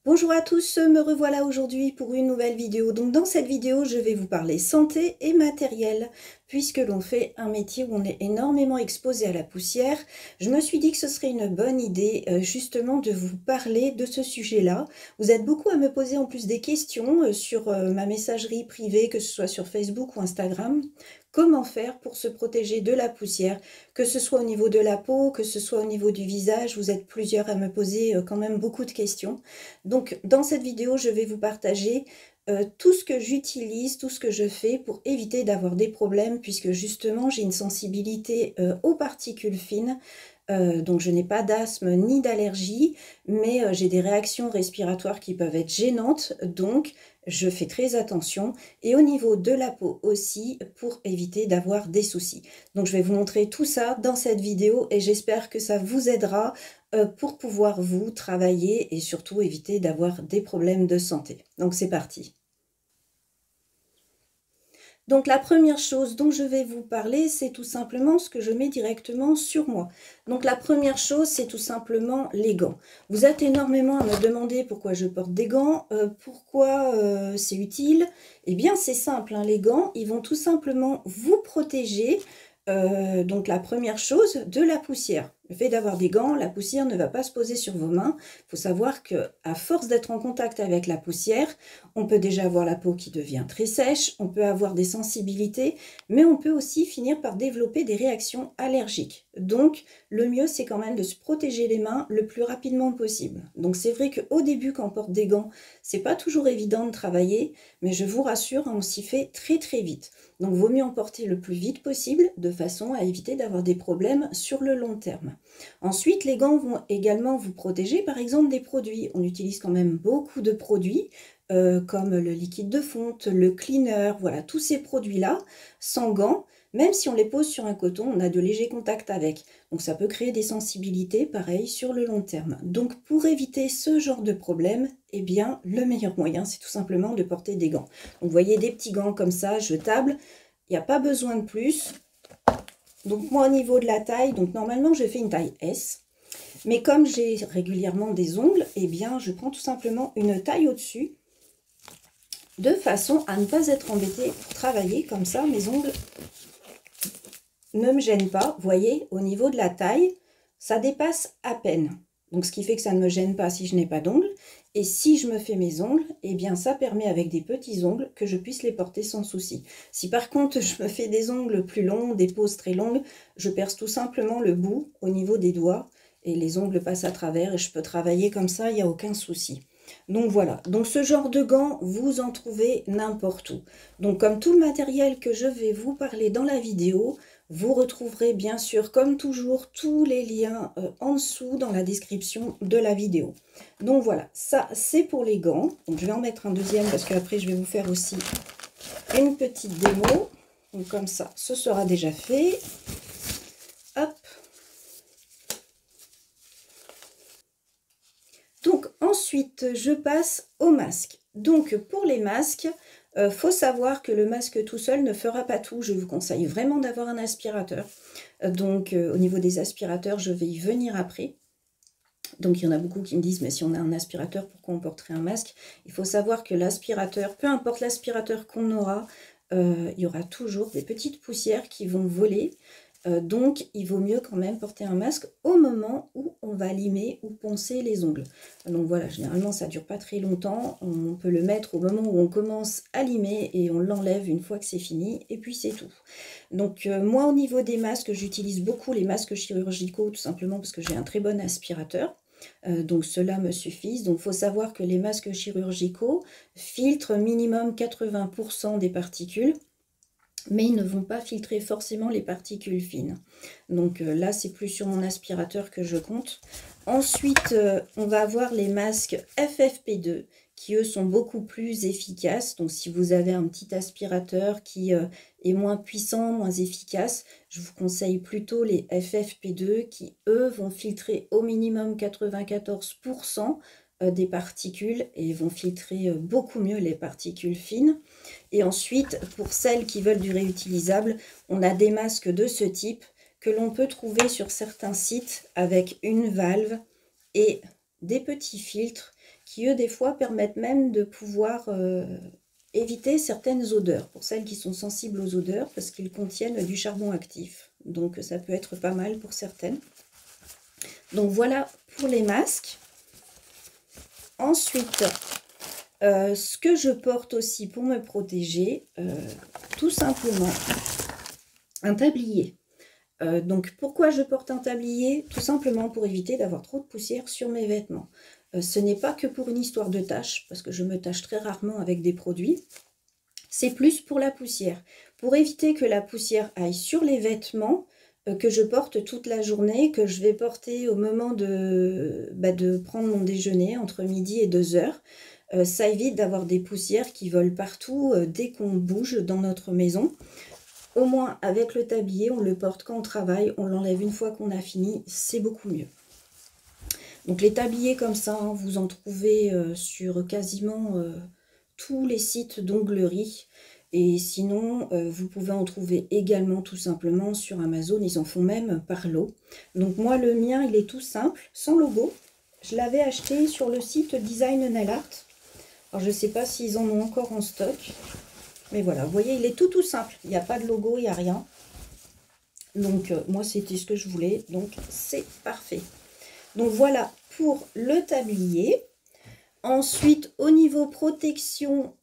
Bonjour à tous, me revoilà aujourd'hui pour une nouvelle vidéo. Donc dans cette vidéo, je vais vous parler santé et matériel, puisque l'on fait un métier où on est énormément exposé à la poussière. Je me suis dit que ce serait une bonne idée justement de vous parler de ce sujet-là. Vous êtes beaucoup à me poser en plus des questions sur ma messagerie privée, que ce soit sur Facebook ou Instagram. Comment faire pour se protéger de la poussière, que ce soit au niveau de la peau, que ce soit au niveau du visage. Vous êtes plusieurs à me poser quand même beaucoup de questions. Donc, dans cette vidéo, je vais vous partager tout ce que j'utilise, tout ce que je fais pour éviter d'avoir des problèmes, puisque justement, j'ai une sensibilité aux particules fines. Donc, je n'ai pas d'asthme ni d'allergie, mais j'ai des réactions respiratoires qui peuvent être gênantes. Donc, je fais très attention. Et au niveau de la peau aussi, pour éviter d'avoir des soucis. Donc, je vais vous montrer tout ça dans cette vidéo et j'espère que ça vous aidera pour pouvoir vous travailler et surtout éviter d'avoir des problèmes de santé. Donc c'est parti. Donc la première chose dont je vais vous parler, c'est tout simplement ce que je mets directement sur moi. Donc la première chose, c'est tout simplement les gants. Vous êtes énormément à me demander pourquoi je porte des gants, pourquoi c'est utile. Eh bien c'est simple, hein, les gants, ils vont tout simplement vous protéger. Donc la première chose, de la poussière. Le fait d'avoir des gants, la poussière ne va pas se poser sur vos mains. Il faut savoir que à force d'être en contact avec la poussière, on peut déjà avoir la peau qui devient très sèche, on peut avoir des sensibilités, mais on peut aussi finir par développer des réactions allergiques. Donc le mieux, c'est quand même de se protéger les mains le plus rapidement possible. Donc c'est vrai qu'au début, quand on porte des gants, c'est pas toujours évident de travailler, mais je vous rassure, on s'y fait très très vite. Donc vaut mieux en porter le plus vite possible, de façon à éviter d'avoir des problèmes sur le long terme. Ensuite, les gants vont également vous protéger par exemple des produits. On utilise quand même beaucoup de produits comme le liquide de fonte, le cleaner, voilà, tous ces produits-là, sans gants, même si on les pose sur un coton, on a de légers contacts avec. Donc ça peut créer des sensibilités, pareil, sur le long terme. Donc pour éviter ce genre de problème, eh bien, le meilleur moyen, c'est tout simplement de porter des gants. Donc vous voyez des petits gants comme ça, jetables, il n'y a pas besoin de plus. Donc moi, au niveau de la taille, donc normalement, je fais une taille S. Mais comme j'ai régulièrement des ongles, eh bien, je prends tout simplement une taille au-dessus, de façon à ne pas être embêtée pour travailler. Comme ça, mes ongles ne me gênent pas. Vous voyez, au niveau de la taille, ça dépasse à peine. Donc, ce qui fait que ça ne me gêne pas si je n'ai pas d'ongles. Et si je me fais mes ongles, eh bien, ça permet avec des petits ongles que je puisse les porter sans souci. Si par contre, je me fais des ongles plus longs, des poses très longues, je perce tout simplement le bout au niveau des doigts et les ongles passent à travers et je peux travailler comme ça, il n'y a aucun souci. Donc voilà, donc ce genre de gants, vous en trouvez n'importe où. Donc comme tout le matériel que je vais vous parler dans la vidéo, vous retrouverez bien sûr comme toujours tous les liens en dessous dans la description de la vidéo. Donc voilà, ça c'est pour les gants. Donc je vais en mettre un deuxième parce qu'après je vais vous faire aussi une petite démo. Donc comme ça, ce sera déjà fait. Hop. Donc ensuite, je passe au masque. Donc pour les masques, faut savoir que le masque tout seul ne fera pas tout. Je vous conseille vraiment d'avoir un aspirateur. Donc au niveau des aspirateurs, je vais y venir après. Donc il y en a beaucoup qui me disent, mais si on a un aspirateur, pourquoi on porterait un masque? Il faut savoir que l'aspirateur, peu importe l'aspirateur qu'on aura, il y aura toujours des petites poussières qui vont voler. Donc il vaut mieux quand même porter un masque au moment où on va limer ou poncer les ongles. Donc voilà, généralement ça ne dure pas très longtemps. On peut le mettre au moment où on commence à limer et on l'enlève une fois que c'est fini et puis c'est tout. Donc moi au niveau des masques, j'utilise beaucoup les masques chirurgicaux tout simplement parce que j'ai un très bon aspirateur. Donc cela me suffit. Donc il faut savoir que les masques chirurgicaux filtrent minimum 80% des particules, mais ils ne vont pas filtrer forcément les particules fines. Donc là, c'est plus sur mon aspirateur que je compte. Ensuite, on va avoir les masques FFP2 qui, eux, sont beaucoup plus efficaces. Donc si vous avez un petit aspirateur qui est moins puissant, moins efficace, je vous conseille plutôt les FFP2 qui, eux, vont filtrer au minimum 94% des particules et vont filtrer beaucoup mieux les particules fines. Et ensuite, pour celles qui veulent du réutilisable, on a des masques de ce type que l'on peut trouver sur certains sites avec une valve et des petits filtres qui eux des fois permettent même de pouvoir éviter certaines odeurs, pour celles qui sont sensibles aux odeurs, parce qu'ils contiennent du charbon actif. Donc ça peut être pas mal pour certaines. Donc voilà pour les masques. Ensuite, ce que je porte aussi pour me protéger, tout simplement, un tablier. Donc pourquoi je porte un tablier? Tout simplement pour éviter d'avoir trop de poussière sur mes vêtements. Ce n'est pas que pour une histoire de tâche, parce que je me tâche très rarement avec des produits. C'est plus pour la poussière. Pour éviter que la poussière aille sur les vêtements que je porte toute la journée, que je vais porter au moment de prendre mon déjeuner entre midi et 2 heures. Ça évite d'avoir des poussières qui volent partout dès qu'on bouge dans notre maison. Au moins avec le tablier, on le porte quand on travaille, on l'enlève une fois qu'on a fini, c'est beaucoup mieux. Donc les tabliers comme ça, hein, vous en trouvez sur quasiment tous les sites d'onglerie. Et sinon, vous pouvez en trouver également tout simplement sur Amazon. Ils en font même par lot. Donc moi, le mien, il est tout simple, sans logo. Je l'avais acheté sur le site Design Nail Art. Alors je ne sais pas s'ils en ont encore en stock. Mais voilà, vous voyez, il est tout simple. Il n'y a pas de logo, il n'y a rien. Donc moi, c'était ce que je voulais. Donc c'est parfait. Donc voilà pour le tablier. Ensuite, au niveau protection,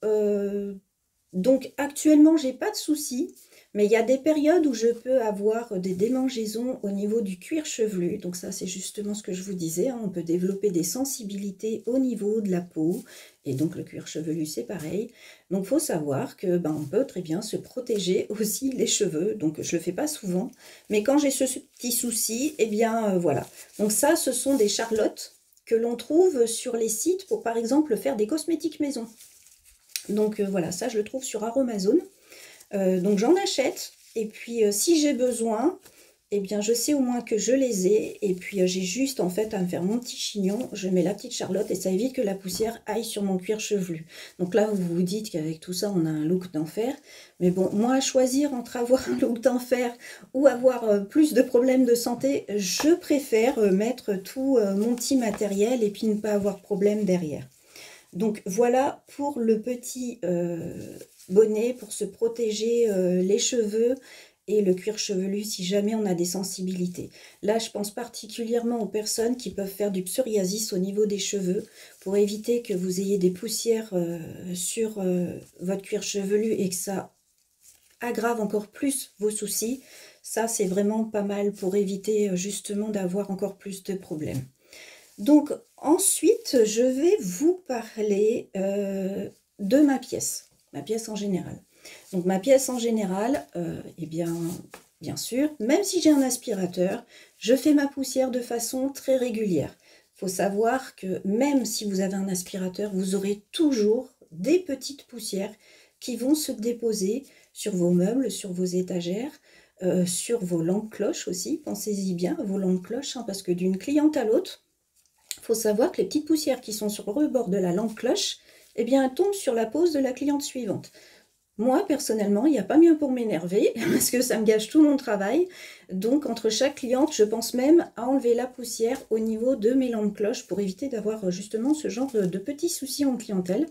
donc actuellement, j'ai pas de soucis. Mais il y a des périodes où je peux avoir des démangeaisons au niveau du cuir chevelu. Donc ça, c'est justement ce que je vous disais, hein. On peut développer des sensibilités au niveau de la peau. Et donc le cuir chevelu, c'est pareil. Donc il faut savoir que on peut très bien se protéger aussi les cheveux. Donc je le fais pas souvent. Mais quand j'ai ce petit souci, eh bien voilà. Donc ça, ce sont des charlottes que l'on trouve sur les sites pour par exemple faire des cosmétiques maison. Donc voilà, ça je le trouve sur Aromazone. Donc j'en achète et puis si j'ai besoin, eh bien je sais au moins que je les ai et puis j'ai juste en fait à me faire mon petit chignon, je mets la petite charlotte et ça évite que la poussière aille sur mon cuir chevelu. Donc là vous vous dites qu'avec tout ça on a un look d'enfer, mais bon, moi à choisir entre avoir un look d'enfer ou avoir plus de problèmes de santé, je préfère mettre tout mon petit matériel et puis ne pas avoir de problème derrière. Donc voilà pour le petit bonnet pour se protéger les cheveux et le cuir chevelu si jamais on a des sensibilités. Là, je pense particulièrement aux personnes qui peuvent faire du psoriasis au niveau des cheveux pour éviter que vous ayez des poussières sur votre cuir chevelu et que ça aggrave encore plus vos soucis. Ça, c'est vraiment pas mal pour éviter justement d'avoir encore plus de problèmes. Donc ensuite, je vais vous parler de ma pièce en général. Donc ma pièce en général, eh bien sûr, même si j'ai un aspirateur, je fais ma poussière de façon très régulière. Il faut savoir que même si vous avez un aspirateur, vous aurez toujours des petites poussières qui vont se déposer sur vos meubles, sur vos étagères, sur vos lampes cloches aussi. Pensez-y bien à vos lampes cloches, hein, parce que d'une cliente à l'autre, il faut savoir que les petites poussières qui sont sur le rebord de la lampe cloche, eh bien, elles tombent sur la pose de la cliente suivante. Moi, personnellement, il n'y a pas mieux pour m'énerver, parce que ça me gâche tout mon travail. Donc, entre chaque cliente, je pense même à enlever la poussière au niveau de mes lampes cloches pour éviter d'avoir justement ce genre de petits soucis en clientèle.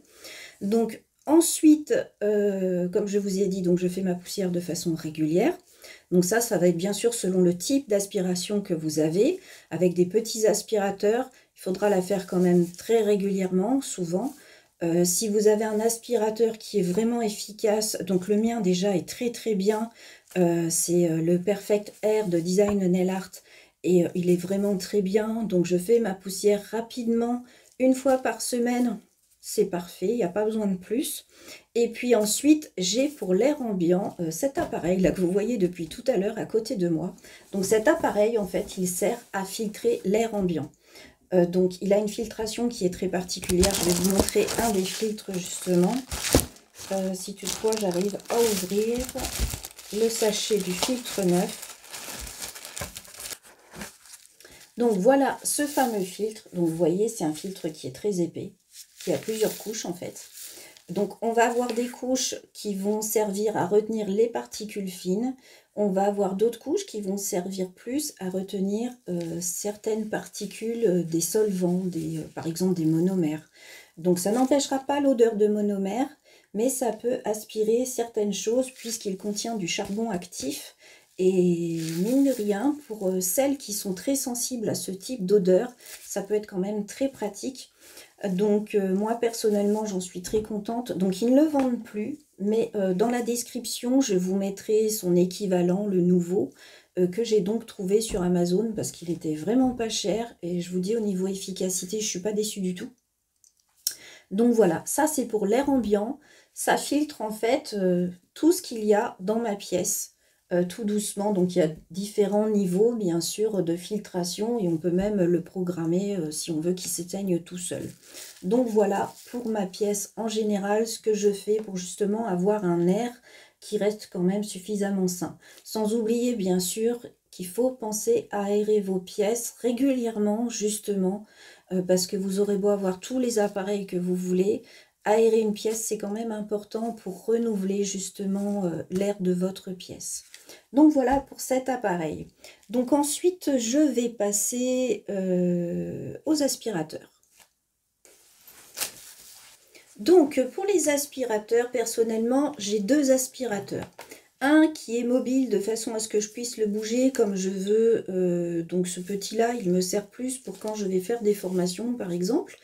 Donc, ensuite, comme je vous ai dit, donc je fais ma poussière de façon régulière. Donc ça va être bien sûr selon le type d'aspiration que vous avez. Avec des petits aspirateurs, il faudra la faire quand même très régulièrement, souvent. Si vous avez un aspirateur qui est vraiment efficace, donc le mien déjà est très bien, c'est le Perfect Air de Design Nail Art et il est vraiment très bien. Donc je fais ma poussière rapidement, une fois par semaine, c'est parfait, il n'y a pas besoin de plus. Et puis ensuite, j'ai pour l'air ambiant cet appareil là que vous voyez depuis tout à l'heure à côté de moi. Donc cet appareil, en fait, il sert à filtrer l'air ambiant. Donc il a une filtration qui est très particulière. Je vais vous montrer un des filtres justement. Si toutefois j'arrive à ouvrir le sachet du filtre neuf. Donc voilà ce fameux filtre. Donc vous voyez, c'est un filtre qui est très épais, qui a plusieurs couches en fait. Donc, on va avoir des couches qui vont servir à retenir les particules fines. On va avoir d'autres couches qui vont servir plus à retenir certaines particules des solvants, par exemple des monomères. Donc, ça n'empêchera pas l'odeur de monomère, mais ça peut aspirer certaines choses puisqu'il contient du charbon actif. Et mine de rien, pour celles qui sont très sensibles à ce type d'odeur, ça peut être quand même très pratique. Donc moi personnellement j'en suis très contente. Donc ils ne le vendent plus, mais dans la description je vous mettrai son équivalent, le nouveau, que j'ai donc trouvé sur Amazon parce qu'il était vraiment pas cher. Et je vous dis, au niveau efficacité, je ne suis pas déçue du tout. Donc voilà, ça c'est pour l'air ambiant. Ça filtre en fait tout ce qu'il y a dans ma pièce. Tout doucement, donc il y a différents niveaux bien sûr de filtration et on peut même le programmer si on veut qu'il s'éteigne tout seul. Donc voilà pour ma pièce en général ce que je fais pour justement avoir un air qui reste quand même suffisamment sain. Sans oublier bien sûr qu'il faut penser à aérer vos pièces régulièrement justement parce que vous aurez beau avoir tous les appareils que vous voulez. Aérer une pièce, c'est quand même important pour renouveler justement l'air de votre pièce. Donc voilà pour cet appareil. Donc ensuite, je vais passer aux aspirateurs. Donc pour les aspirateurs, personnellement, j'ai deux aspirateurs. Un qui est mobile de façon à ce que je puisse le bouger comme je veux. Donc ce petit-là, il me sert plus pour quand je vais faire des formations par exemple.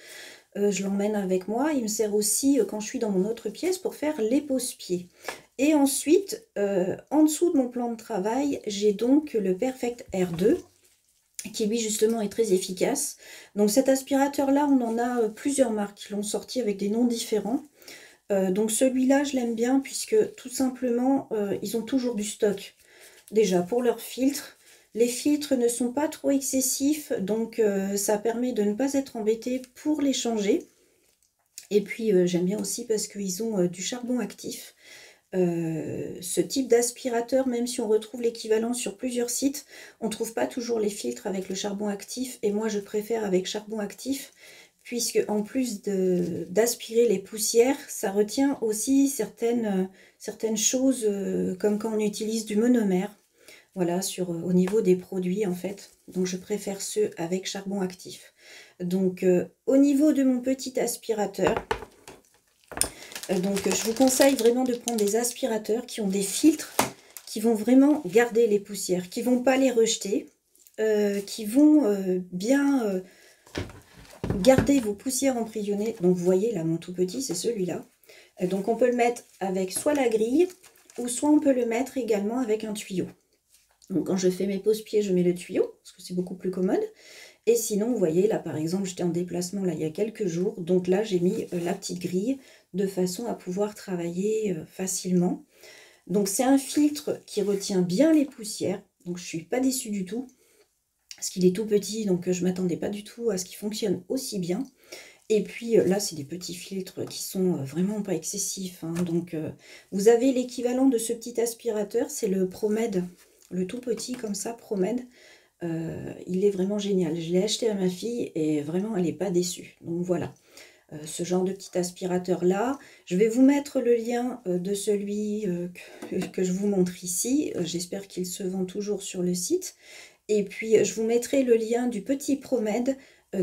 Je l'emmène avec moi. Il me sert aussi quand je suis dans mon autre pièce pour faire les pose-pieds. Et ensuite, en dessous de mon plan de travail, j'ai donc le Perfect R2 qui lui justement est très efficace. Donc cet aspirateur-là, on en a plusieurs marques qui l'ont sorti avec des noms différents. Donc celui-là, je l'aime bien puisque tout simplement, ils ont toujours du stock. Déjà pour leurs filtres. Les filtres ne sont pas trop excessifs, donc ça permet de ne pas être embêté pour les changer. Et puis j'aime bien aussi parce qu'ils ont du charbon actif. Ce type d'aspirateur, même si on retrouve l'équivalent sur plusieurs sites, on ne trouve pas toujours les filtres avec le charbon actif. Et moi je préfère avec charbon actif, puisque en plus d'aspirer les poussières, ça retient aussi certaines choses, comme quand on utilise du monomère. Voilà, au niveau des produits en fait. Donc je préfère ceux avec charbon actif. Donc au niveau de mon petit aspirateur, donc je vous conseille vraiment de prendre des aspirateurs qui ont des filtres qui vont vraiment garder les poussières, qui ne vont pas les rejeter, qui vont bien garder vos poussières emprisonnées. Donc vous voyez là, mon tout petit, c'est celui-là. Donc on peut le mettre avec soit la grille, ou soit on peut le mettre également avec un tuyau. Donc quand je fais mes pose-pieds, je mets le tuyau, parce que c'est beaucoup plus commode. Et sinon, vous voyez, là par exemple, j'étais en déplacement là il y a quelques jours. Donc là, j'ai mis la petite grille de façon à pouvoir travailler facilement. Donc c'est un filtre qui retient bien les poussières. Donc je ne suis pas déçue du tout. Parce qu'il est tout petit, donc je ne m'attendais pas du tout à ce qu'il fonctionne aussi bien. Et puis là, c'est des petits filtres qui sont vraiment pas excessifs. Hein. Donc vous avez l'équivalent de ce petit aspirateur, c'est le ProMed. Le tout petit comme ça, ProMed, il est vraiment génial. Je l'ai acheté à ma fille et vraiment elle n'est pas déçue. Donc voilà, ce genre de petit aspirateur là. Je vais vous mettre le lien de celui que je vous montre ici. J'espère qu'il se vend toujours sur le site. Et puis je vous mettrai le lien du petit ProMed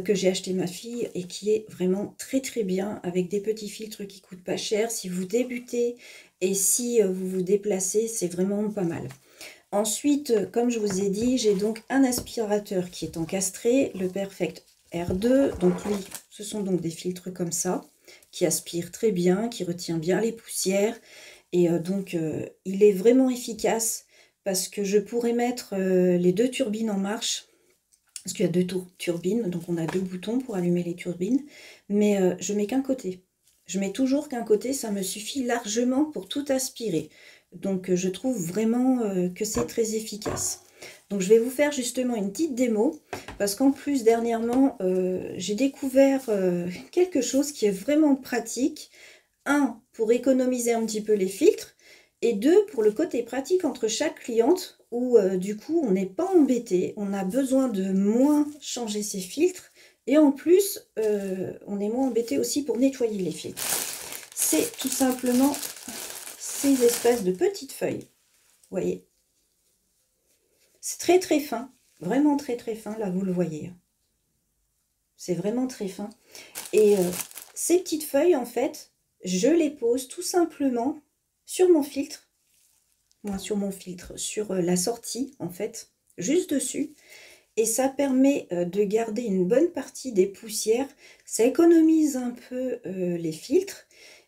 que j'ai acheté ma fille et qui est vraiment très très bien avec des petits filtres qui coûtent pas cher. Si vous débutez et si vous vous déplacez, c'est vraiment pas mal. Ensuite, comme je vous ai dit, j'ai donc un aspirateur qui est encastré, le Perfect R2. Donc lui, ce sont donc des filtres comme ça, qui aspirent très bien, qui retient bien les poussières. Et donc, il est vraiment efficace parce que je pourrais mettre les deux turbines en marche. Parce qu'il y a deux turbines, donc on a deux boutons pour allumer les turbines. Mais je mets qu'un côté. Je mets toujours qu'un côté, ça me suffit largement pour tout aspirer. Donc je trouve vraiment que c'est très efficace. Donc je vais vous faire justement une petite démo. Parce qu'en plus dernièrement, j'ai découvert quelque chose qui est vraiment pratique. Un, pour économiser un petit peu les filtres. Et deux, pour le côté pratique entre chaque cliente. Où du coup on n'est pas embêté. On a besoin de moins changer ses filtres. Et en plus, on est moins embêté aussi pour nettoyer les filtres. c'est tout simplement ces espèces de petites feuilles. Vous voyez, c'est très très fin, vraiment très très fin, là vous le voyez. C'est vraiment très fin. Et ces petites feuilles, en fait, je les pose tout simplement sur mon filtre. Moi, sur mon filtre, sur la sortie, en fait, juste dessus. Et ça permet de garder une bonne partie des poussières. Ça économise un peu les filtres.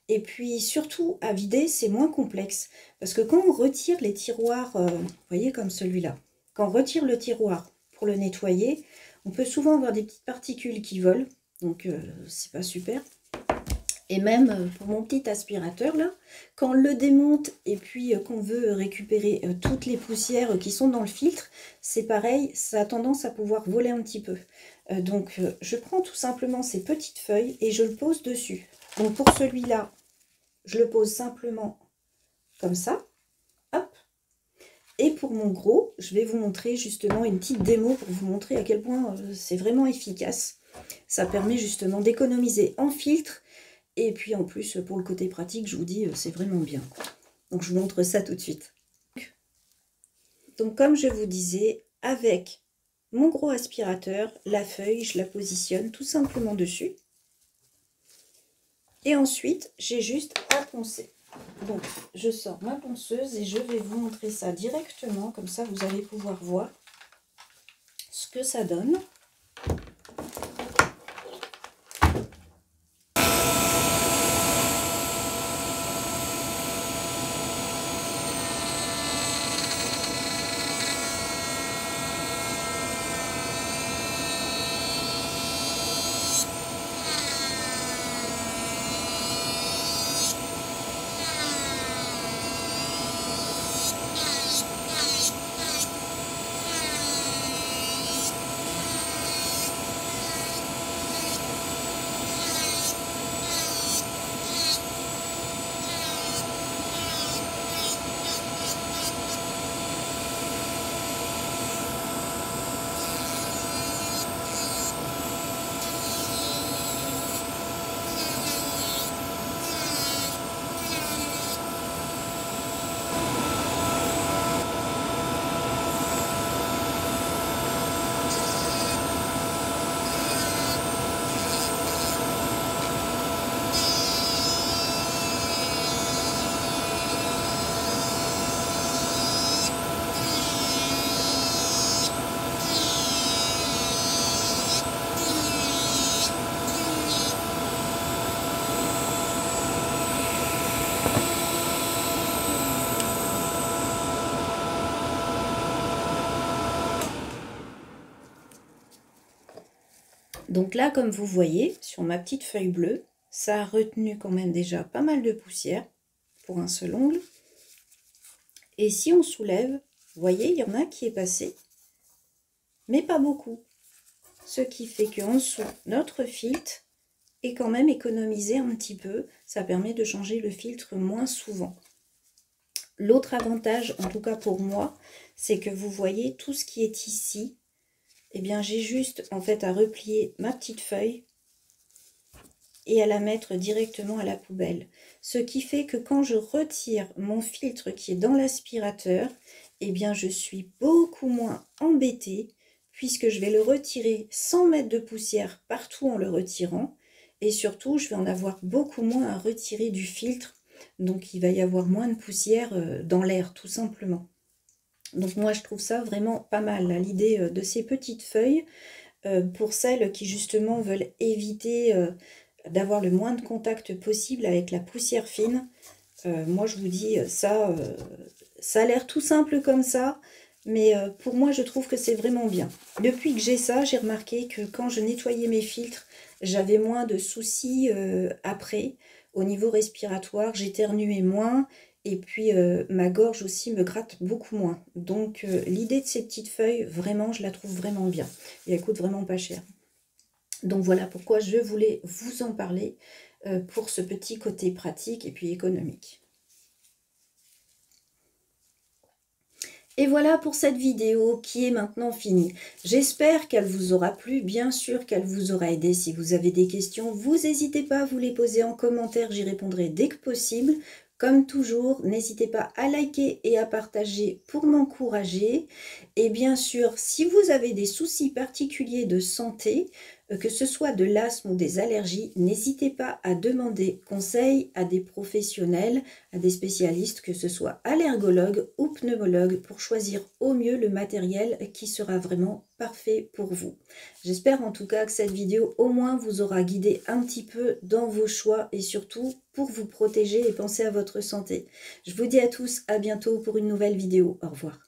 Et puis surtout, à vider, c'est moins complexe. Parce que quand on retire les tiroirs, vous voyez comme celui-là, quand on retire le tiroir pour le nettoyer, on peut souvent avoir des petites particules qui volent. Donc, c'est pas super. Et même pour mon petit aspirateur, là, quand on le démonte et puis qu'on veut récupérer toutes les poussières qui sont dans le filtre, c'est pareil, ça a tendance à pouvoir voler un petit peu. Donc, je prends tout simplement ces petites feuilles et je le pose dessus. Donc, pour celui-là, je le pose simplement comme ça. Hop. Et pour mon gros, je vais vous montrer justement une petite démo pour vous montrer à quel point c'est vraiment efficace. Ça permet justement d'économiser en filtre. Et puis en plus, pour le côté pratique, je vous dis, c'est vraiment bien. Donc je vous montre ça tout de suite. Donc comme je vous disais, avec mon gros aspirateur, la feuille, je la positionne tout simplement dessus. Et ensuite, j'ai juste à poncer. Donc je sors ma ponceuse et je vais vous montrer ça directement. Comme ça, vous allez pouvoir voir ce que ça donne. Donc là, comme vous voyez, sur ma petite feuille bleue, ça a retenu quand même déjà pas mal de poussière pour un seul ongle. Et si on soulève, vous voyez, il y en a qui est passé, mais pas beaucoup. Ce qui fait qu'en dessous, notre filtre est quand même économisé un petit peu. Ça permet de changer le filtre moins souvent. L'autre avantage, en tout cas pour moi, c'est que vous voyez tout ce qui est ici. Eh bien, j'ai juste en fait à replier ma petite feuille et à la mettre directement à la poubelle. Ce qui fait que quand je retire mon filtre qui est dans l'aspirateur, eh bien, je suis beaucoup moins embêtée puisque je vais le retirer sans mettre de poussière partout en le retirant. Et surtout, je vais en avoir beaucoup moins à retirer du filtre. Donc, il va y avoir moins de poussière dans l'air, tout simplement. Donc moi je trouve ça vraiment pas mal, l'idée de ces petites feuilles, pour celles qui justement veulent éviter d'avoir le moins de contact possible avec la poussière fine. Moi je vous dis, ça a l'air tout simple comme ça, mais pour moi je trouve que c'est vraiment bien. Depuis que j'ai ça, j'ai remarqué que quand je nettoyais mes filtres, j'avais moins de soucis après, au niveau respiratoire, j'éternuais moins. Et puis, ma gorge aussi me gratte beaucoup moins. Donc, l'idée de ces petites feuilles, vraiment, je la trouve vraiment bien. Et elle coûte vraiment pas cher. Donc, voilà pourquoi je voulais vous en parler pour ce petit côté pratique et puis économique. Et voilà pour cette vidéo qui est maintenant finie. J'espère qu'elle vous aura plu, bien sûr qu'elle vous aura aidé. Si vous avez des questions, vous n'hésitez pas à vous les poser en commentaire, j'y répondrai dès que possible. Comme toujours, n'hésitez pas à liker et à partager pour m'encourager. Et bien sûr, si vous avez des soucis particuliers de santé, que ce soit de l'asthme ou des allergies, n'hésitez pas à demander conseil à des professionnels, à des spécialistes, que ce soit allergologue ou pneumologue, pour choisir au mieux le matériel qui sera vraiment parfait pour vous. J'espère en tout cas que cette vidéo au moins vous aura guidé un petit peu dans vos choix et surtout pour vous protéger et penser à votre santé. Je vous dis à tous à bientôt pour une nouvelle vidéo. Au revoir.